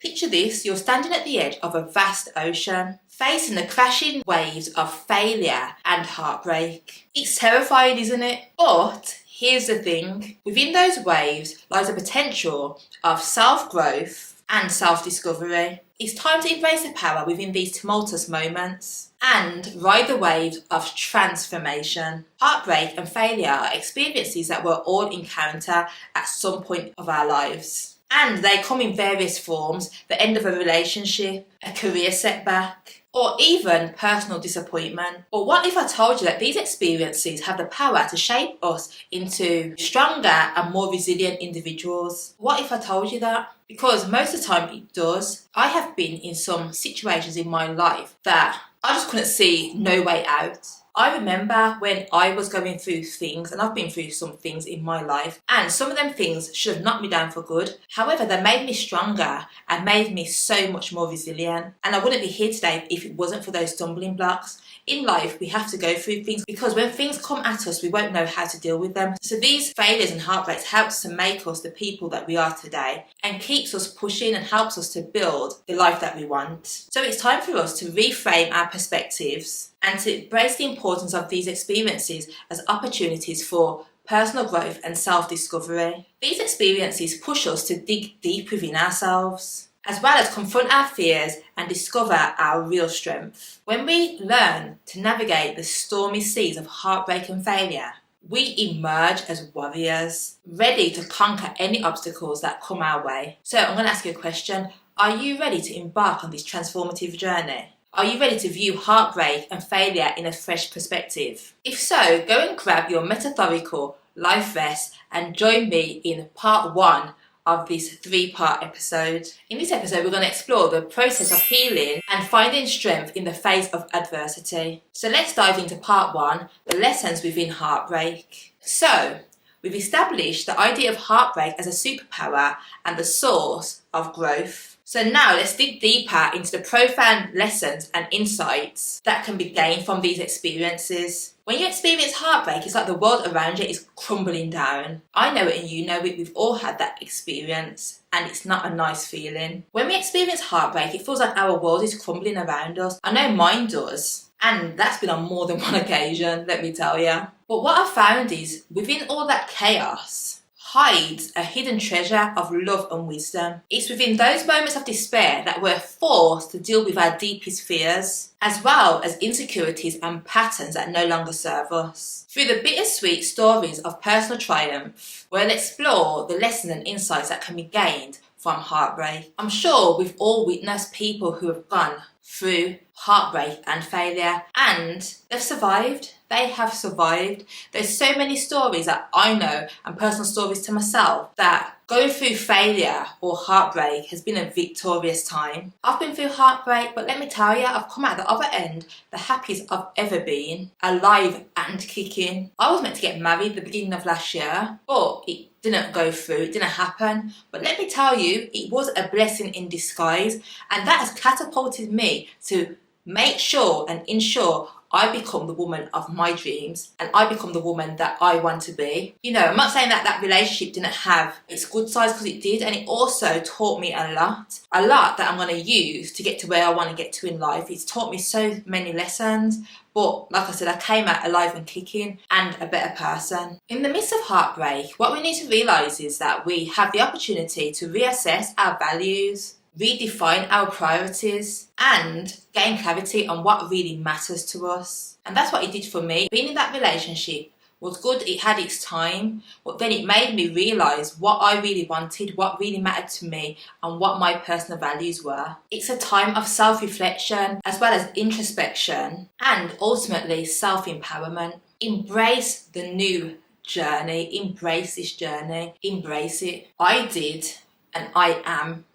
Picture this, you're standing at the edge of a vast ocean, facing the crashing waves of failure and heartbreak. It's terrifying, isn't it? But here's the thing, within those waves lies a potential of self-growth and self-discovery. It's time to embrace the power within these tumultuous moments and ride the waves of transformation. Heartbreak and failure are experiences that we'll all encounter at some point of our lives. And they come in various forms: the end of a relationship, a career setback, or even personal disappointment. But what if I told you that these experiences have the power to shape us into stronger and more resilient individuals? What if I told you that? Because most of the time it does. I have been in some situations in my life that I just couldn't see no way out. I remember when I was going through things, and I've been through some things in my life, and some of them things should have knocked me down for good. However, they made me stronger and made me so much more resilient. And I wouldn't be here today if it wasn't for those stumbling blocks. In life, we have to go through things because when things come at us, we won't know how to deal with them. So these failures and heartbreaks helps to make us the people that we are today and keeps us pushing and helps us to build the life that we want. So it's time for us to reframe our perspectives and to embrace the importance of these experiences as opportunities for personal growth and self-discovery. These experiences push us to dig deep within ourselves, as well as confront our fears and discover our real strength. When we learn to navigate the stormy seas of heartbreak and failure, we emerge as warriors, ready to conquer any obstacles that come our way. So I'm going to ask you a question. Are you ready to embark on this transformative journey? Are you ready to view heartbreak and failure in a fresh perspective? If so, go and grab your metaphorical life vest and join me in part 1 of this 3-part episode. In this episode, we're going to explore the process of healing and finding strength in the face of adversity. So let's dive into part 1, the lessons within heartbreak. So, we've established the idea of heartbreak as a superpower and the source of growth. So now let's dig deeper into the profound lessons and insights that can be gained from these experiences. When you experience heartbreak, it's like the world around you is crumbling down. I know it and you know it, we've all had that experience, and it's not a nice feeling. When we experience heartbreak, it feels like our world is crumbling around us. I know mine does, and that's been on more than one occasion, let me tell you. But what I've found is, within all that chaos, hides a hidden treasure of love and wisdom. It's within those moments of despair that we're forced to deal with our deepest fears, as well as insecurities and patterns that no longer serve us. Through the bittersweet stories of personal triumph, we'll explore the lessons and insights that can be gained from heartbreak. I'm sure we've all witnessed people who have gone through heartbreak and failure, and they've survived. They have survived. There's so many stories that I know, and personal stories to myself, that going through failure or heartbreak has been a victorious time. I've been through heartbreak, but let me tell you, I've come out the other end the happiest I've ever been, alive and kicking. I was meant to get married at the beginning of last year, but it didn't go through, it didn't happen. But let me tell you, it was a blessing in disguise, and that has catapulted me to make sure and ensure I become the woman of my dreams, and I become the woman that I want to be. You know, I'm not saying that that relationship didn't have its good sides, because it did, and it also taught me a lot that I'm going to use to get to where I want to get to in life. It's taught me so many lessons, but like I said, I came out alive and kicking and a better person. In the midst of heartbreak, what we need to realise is that we have the opportunity to reassess our values, redefine our priorities, and gain clarity on what really matters to us. And that's what it did for me. Being in that relationship was good, it had its time, but then it made me realise what I really wanted, what really mattered to me, and what my personal values were. It's a time of self-reflection, as well as introspection, and ultimately self-empowerment. Embrace the new journey, embrace this journey, embrace it. I did, and I am.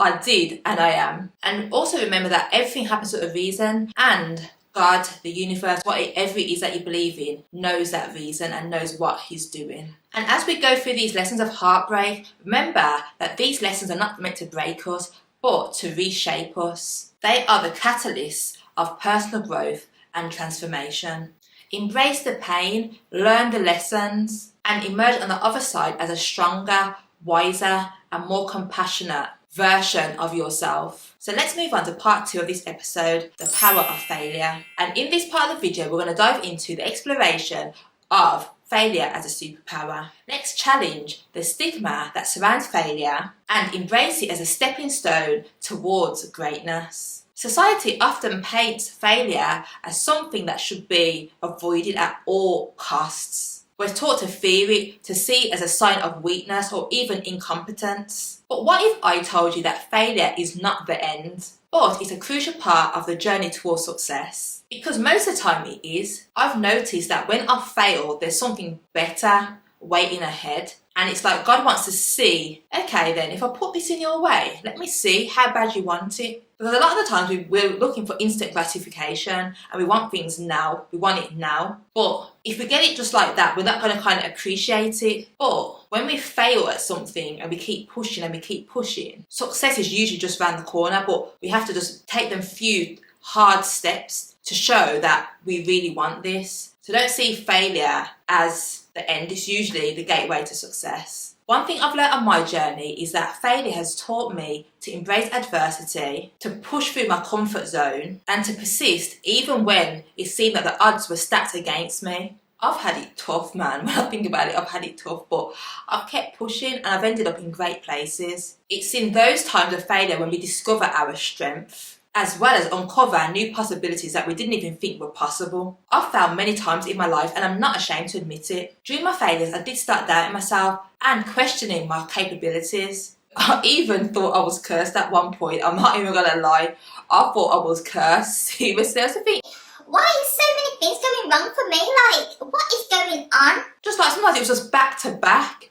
I did and I am. And also remember that everything happens for a reason, and God, the universe, whatever it is that you believe in, knows that reason and knows what He's doing. And as we go through these lessons of heartbreak, remember that these lessons are not meant to break us, but to reshape us. They are the catalysts of personal growth and transformation. Embrace the pain, learn the lessons, and emerge on the other side as a stronger, wiser, and more compassionate version of yourself. So let's move on to part 2 of this episode, the power of failure. And in this part of the video, we're going to dive into the exploration of failure as a superpower. Let's challenge the stigma that surrounds failure and embrace it as a stepping stone towards greatness. Society often paints failure as something that should be avoided at all costs. We're taught to fear it, to see it as a sign of weakness or even incompetence. But what if I told you that failure is not the end, but it's a crucial part of the journey towards success? Because most of the time it is. I've noticed that when I fail, there's something better waiting ahead. And it's like God wants to see, okay then, if I put this in your way, let me see how bad you want it. Because a lot of the times we're looking for instant gratification and we want things now, we want it now. But if we get it just like that, we're not going to kind of appreciate it. But when we fail at something and we keep pushing and we keep pushing, success is usually just around the corner, but we have to just take them few hard steps to show that we really want this. So don't see failure as the end, it's usually the gateway to success. One thing I've learned on my journey is that failure has taught me to embrace adversity, to push through my comfort zone, and to persist even when it seemed that the odds were stacked against me. I've had it tough, man. When I think about it, I've had it tough, but I've kept pushing and I've ended up in great places. It's in those times of failure when we discover our strength, as well as uncover new possibilities that we didn't even think were possible. I've failed many times in my life and I'm not ashamed to admit it. During my failures, I did start doubting myself and questioning my capabilities. I even thought I was cursed at one point. I'm not even gonna lie. I thought I was cursed. Seriously, I was thinking, why is so many things going wrong for me? Like, what is going on? Just like sometimes it was just back to back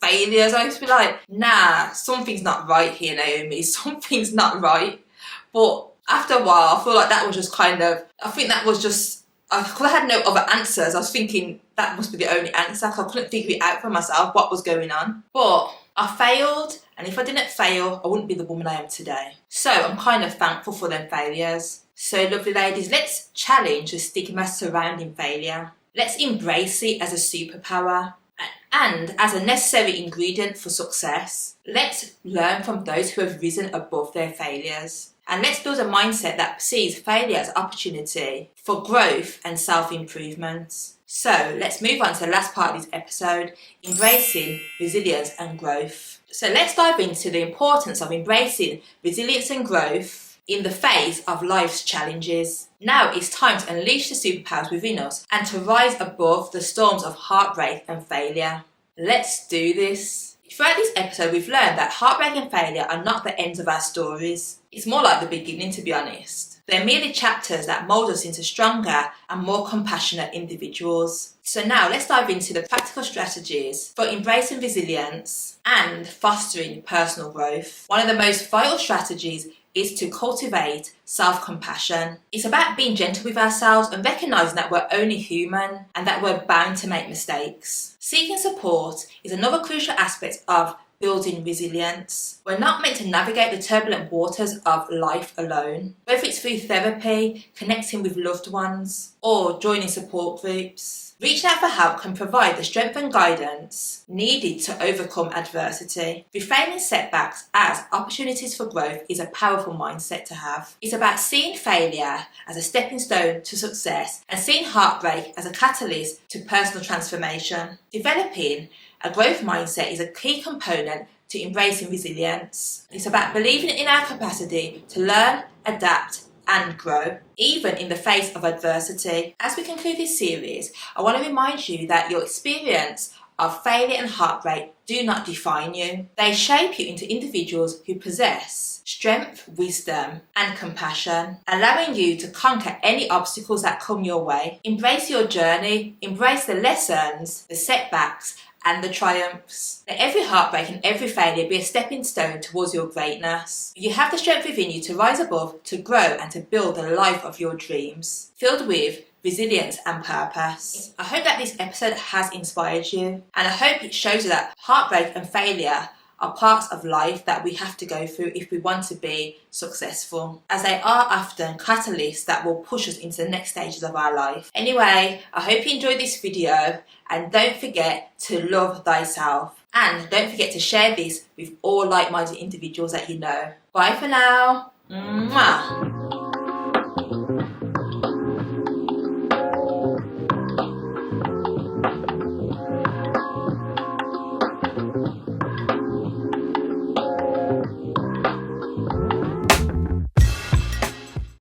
failures. I used to be like, nah, something's not right here, Naomi. Something's not right. But after a while, I feel like that was just because I had no other answers. I was thinking that must be the only answer because I couldn't figure it out for myself what was going on. But I failed, and if I didn't fail, I wouldn't be the woman I am today. So I'm kind of thankful for them failures. So lovely ladies, let's challenge the stigma surrounding failure. Let's embrace it as a superpower and as a necessary ingredient for success. Let's learn from those who have risen above their failures. And let's build a mindset that sees failure as opportunity for growth and self-improvement. So let's move on to the last part of this episode, embracing resilience and growth. So let's dive into the importance of embracing resilience and growth in the face of life's challenges. Now it's time to unleash the superpowers within us and to rise above the storms of heartbreak and failure. Let's do this. Throughout this episode, we've learned that heartbreak and failure are not the ends of our stories. It's more like the beginning, to be honest. They're merely chapters that mould us into stronger and more compassionate individuals. So now let's dive into the practical strategies for embracing resilience and fostering personal growth. One of the most vital strategies is to cultivate self-compassion. It's about being gentle with ourselves and recognising that we're only human and that we're bound to make mistakes. Seeking support is another crucial aspect of building resilience. We're not meant to navigate the turbulent waters of life alone, whether it's through therapy, connecting with loved ones, or joining support groups. Reaching out for help can provide the strength and guidance needed to overcome adversity. Reframing setbacks as opportunities for growth is a powerful mindset to have. It's about seeing failure as a stepping stone to success and seeing heartbreak as a catalyst to personal transformation. Developing a growth mindset is a key component to embracing resilience. It's about believing in our capacity to learn, adapt, and grow, even in the face of adversity. As we conclude this series, I want to remind you that your experience of failure and heartbreak do not define you. They shape you into individuals who possess strength, wisdom, and compassion, allowing you to conquer any obstacles that come your way. Embrace your journey, embrace the lessons, the setbacks, and the triumphs. Let every heartbreak and every failure be a stepping stone towards your greatness. You have the strength within you to rise above, to grow, and to build the life of your dreams, filled with resilience and purpose. I hope that this episode has inspired you, and I hope it shows you that heartbreak and failure are parts of life that we have to go through if we want to be successful, as they are often catalysts that will push us into the next stages of our life. Anyway, I hope you enjoyed this video, and don't forget to love thyself. And don't forget to share this with all like-minded individuals that you know. Bye for now. Mwah.